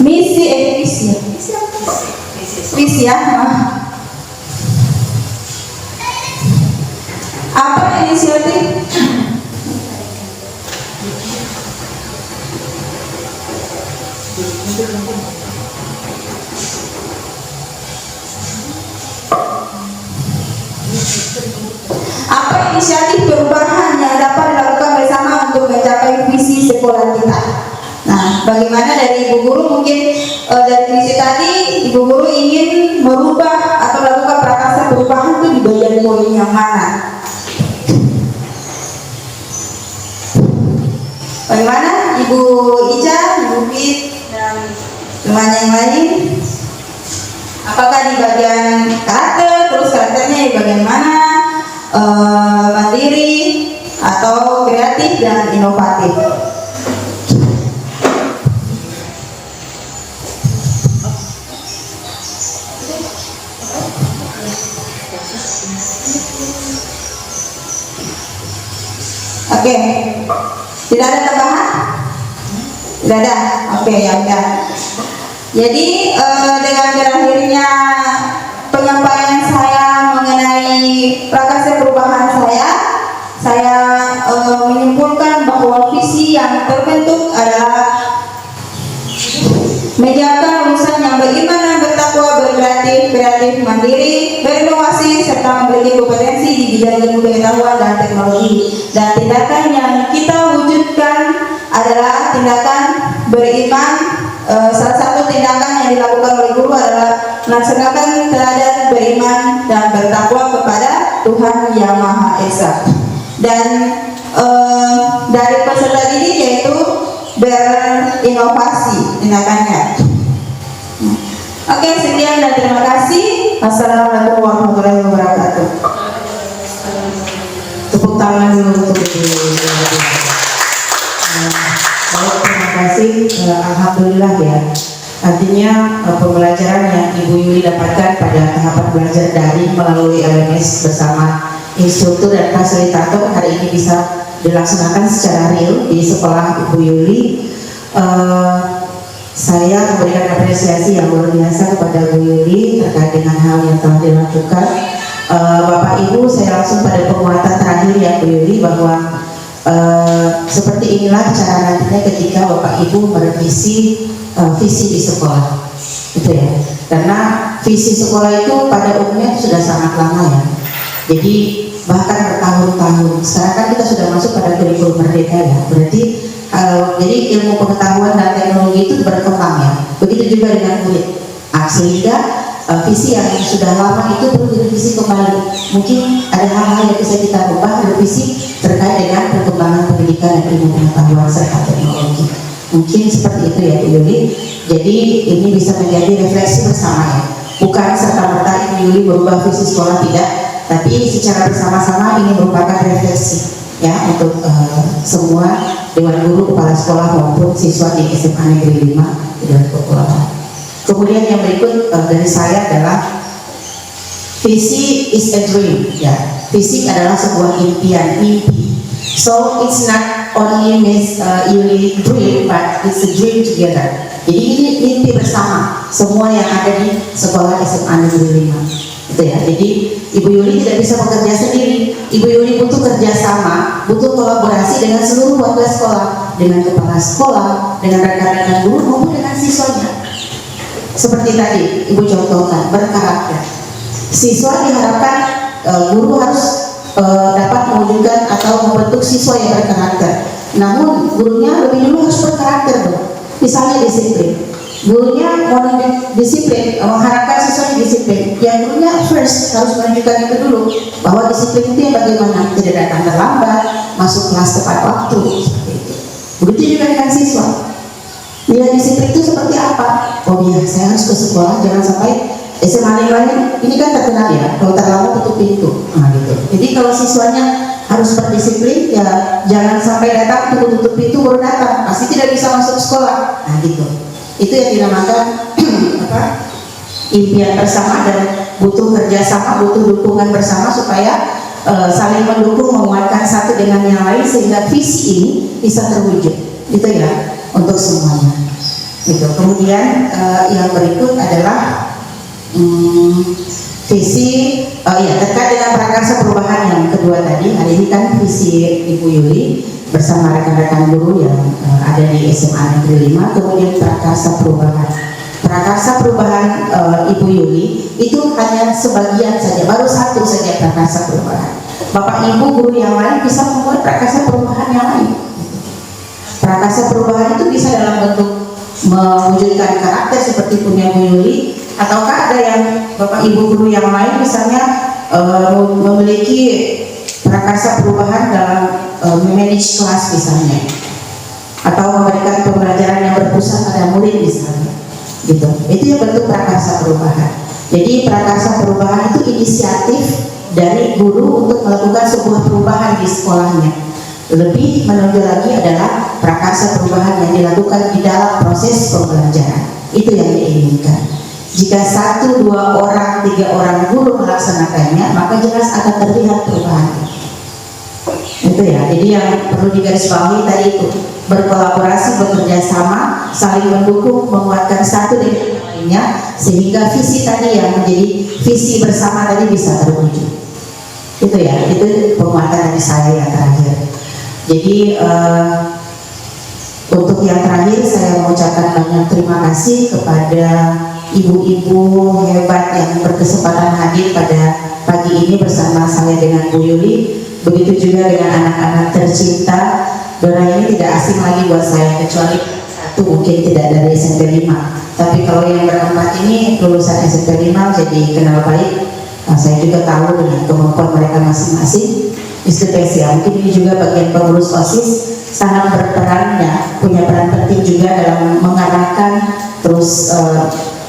visi ya? Apa inisiatif? Apa inisiatif perubahan yang dapat dilakukan bersama untuk mencapai visi sekolah kita? Nah, bagaimana dari Ibu Guru? Mungkin dari visi tadi Ibu Guru ingin merubah atau melakukan prakarsa perubahan itu di bagian poin yang mana? Bagaimana Ibu Ica, Ibu Pit, dan teman yang lain? Apakah di bagian karakter, terus karakternya di bagian mana? Mandiri atau kreatif dan inovatif? Oke, tidak ada tambahan? Tidak ada. Oke, ya udah. Jadi dengan berakhirnya penyampaian saya mengenai prakarsa perubahan saya menyimpulkan bahwa visi yang terbentuk adalah menjaga lulusan yang beriman, bertakwa, berkreatif, mandiri, berinovasi, serta memiliki kompetensi di bidang ilmu pengetahuan dan teknologi. Dan tindakan yang kita wujudkan adalah tindakan beriman. Salah satu tindakan yang dilakukan oleh guru adalah melaksanakan teladan beriman dan bertakwa kepada Tuhan Yang Maha Esa. Dan dari peserta didik yaitu berinovasi tindakannya. Oke, sekian dan terima kasih. Assalamualaikum warahmatullahi wabarakatuh. Tepuk tangan dulu untuk Ibu. Baik, terima kasih. Alhamdulillah ya. Artinya pembelajaran yang Ibu Yuli dapatkan pada tahapan belajar daring melalui LMS bersama instruktur dan fasilitator hari ini bisa dilaksanakan secara real di sekolah Ibu Yuli. Saya memberikan apresiasi yang luar biasa kepada Bu Yuli terkait dengan hal yang telah dilakukan. Bapak Ibu, saya langsung pada penguatan terakhir ya Bu Yuli, bahwa seperti inilah cara nantinya ketika Bapak Ibu merevisi visi di sekolah, gitu ya. Karena visi sekolah itu pada umumnya sudah sangat lama ya. Jadi bahkan bertahun-tahun. Sekarang kan kita sudah masuk pada kurikulum merdeka ya. Berarti jadi ilmu pengetahuan dan teknologi itu berkembang ya. Begitu juga dengan kulit. Sehingga visi yang sudah lama itu perlu direvisi kembali. Mungkin ada hal-hal yang bisa kita ubah, revisi terkait dengan perkembangan pendidikan dan ilmu pengetahuan serta teknologi. Mungkin seperti itu ya Bu Yuli. Jadi ini bisa menjadi refleksi bersama ya. Bukan serta-merta Ibu Yuli merubah visi sekolah, tidak, tapi secara bersama-sama ini merupakan refleksi ya untuk semua Dewan Guru, Kepala Sekolah maupun siswa di SMA Negeri 5 di Dewan Kepulauan. Kemudian yang berikut dari saya adalah visi is a dream ya. Visi adalah sebuah impian, mimpi. So it's not only Miss Yuli dream, but it's a dream together. Jadi ini mimpi bersama semua yang ada di sekolah SMA Negeri 5. Gitu ya. Jadi Ibu Yuli tidak bisa bekerja sendiri. Ibu Yuli butuh kerjasama, butuh kolaborasi dengan seluruh warga sekolah, dengan kepala sekolah, dengan rekan-rekan guru maupun dengan siswanya. Seperti tadi Ibu contohkan, berkarakter. Siswa diharapkan guru harus dapat mewujudkan atau membentuk siswa yang berkarakter. Namun gurunya lebih dulu harus berkarakter dong. Misalnya disiplin. Gurunya mau disiplin, mengharapkan siswanya disiplin. Yang gurunya first harus menunjukkan itu dulu, bahwa disiplin itu yang bagaimana, tidak datang terlambat, masuk kelas tepat waktu, seperti itu. Begitu juga dengan siswa. Nilai disiplin itu seperti apa? Oh iya, saya harus ke sekolah, jangan sampai SMA lain ini kan terkenal ya, kalau terlambat tutup pintu. Nah gitu. Jadi kalau siswanya harus berdisiplin, ya jangan sampai datang tutup pintu baru datang, pasti tidak bisa masuk sekolah. Nah gitu. Itu yang dinamakan apa? impian bersama dan butuh kerjasama, butuh dukungan bersama supaya saling mendukung, menguatkan satu dengan yang lain sehingga visi ini bisa terwujud. Itu ya untuk semuanya. Gitu. Kemudian yang berikut adalah visi terkait dengan prakarsa perubahan yang kedua tadi. Hari ini kan visi Ibu Yuli bersama rekan-rekan guru yang ada di SMA Negeri 5, kemudian prakarsa perubahan. Prakarsa perubahan Ibu Yuli itu hanya sebagian saja, baru satu saja prakarsa perubahan. Bapak Ibu guru yang lain bisa membuat prakarsa perubahan yang lain. Prakarsa perubahan itu bisa dalam bentuk mewujudkan karakter seperti punya Bu Yuli, ataukah ada yang Bapak Ibu guru yang lain misalnya memiliki prakarsa perubahan dalam manage kelas misalnya, atau memberikan pembelajaran yang berpusat pada murid misalnya, gitu. Itu yang bentuk prakarsa perubahan. Jadi prakarsa perubahan itu inisiatif dari guru untuk melakukan sebuah perubahan di sekolahnya. Lebih menonjol lagi adalah prakarsa perubahan yang dilakukan di dalam proses pembelajaran. Itu yang diinginkan. Jika 1, 2 orang, 3 orang guru melaksanakannya, maka jelas akan terlihat perubahan. Itu ya. Jadi yang perlu digarisbawahi tadi itu berkolaborasi, bekerja sama, saling mendukung, menguatkan satu dengan yang lainnya, sehingga visi tadi yang menjadi visi bersama tadi bisa terwujud. Itu ya. Itu penguatan dari saya yang terakhir. Jadi untuk yang terakhir saya mengucapkan banyak terima kasih kepada ibu-ibu hebat yang berkesempatan hadir pada pagi ini bersama saya dengan Bu Yuli. Begitu juga dengan anak-anak tercinta. Dora ini tidak asing lagi buat saya, kecuali satu mungkin tidak dari SMP 5. Tapi kalau yang berempat ini lulusan SMP 5 jadi kenal baik. Nah, saya juga tahu dengan kemampuan mereka masing-masing. Spesial, mungkin ini juga bagian pengurus OSIS sangat berperan ya, punya peran penting juga dalam mengarahkan terus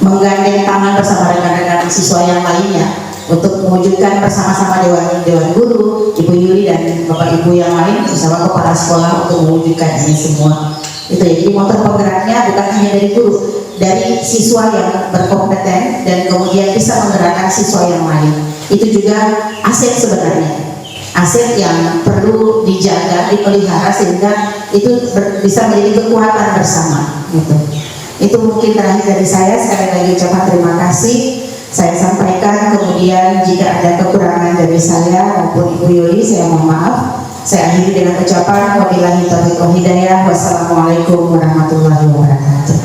menggandeng tangan bersama rekan-rekan siswa yang lainnya untuk mewujudkan bersama-sama dewan guru, Ibu Yuli dan Bapak Ibu yang lain bersama kepala sekolah untuk mewujudkan ini semua. Itu ya, jadi motor penggeraknya bukan hanya dari guru, dari siswa yang berkompeten dan kemudian bisa menggerakkan siswa yang lain. Itu juga aset sebenarnya. Aset yang perlu dijaga, dipelihara sehingga itu bisa menjadi kekuatan bersama. Gitu. Itu mungkin terakhir dari saya. Sekali lagi ucapan terima kasih saya sampaikan. Kemudian jika ada kekurangan dari saya maupun Ibu Yuli, saya mohon maaf. Saya akhiri dengan ucapan wabillahi taufiq wal hidayah. Wassalamualaikum warahmatullahi wabarakatuh.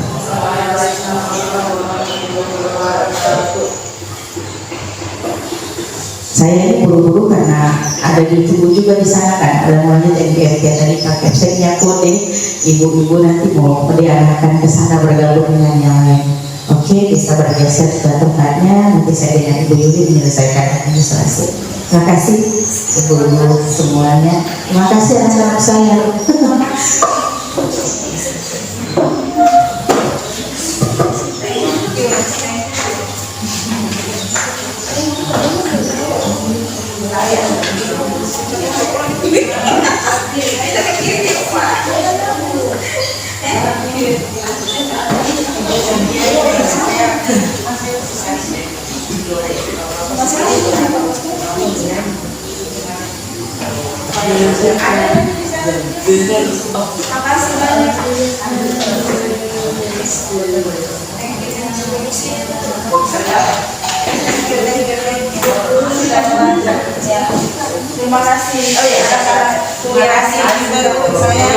Saya ini buru-buru karena ada ditunggu juga di sana kan, ada namanya NGRT tadi Pak Kepseknya kode, ibu-ibu nanti mau diarahkan ke sana bergabung dengan yang lain. Oke, bisa bergeser ke tempatnya, nanti saya dengan Ibu Yuli menyelesaikan administrasi. Terima kasih ibu-ibu semuanya. Terima kasih anak-anak saya. Terima kasih. Oh ya, terima kasih juga saya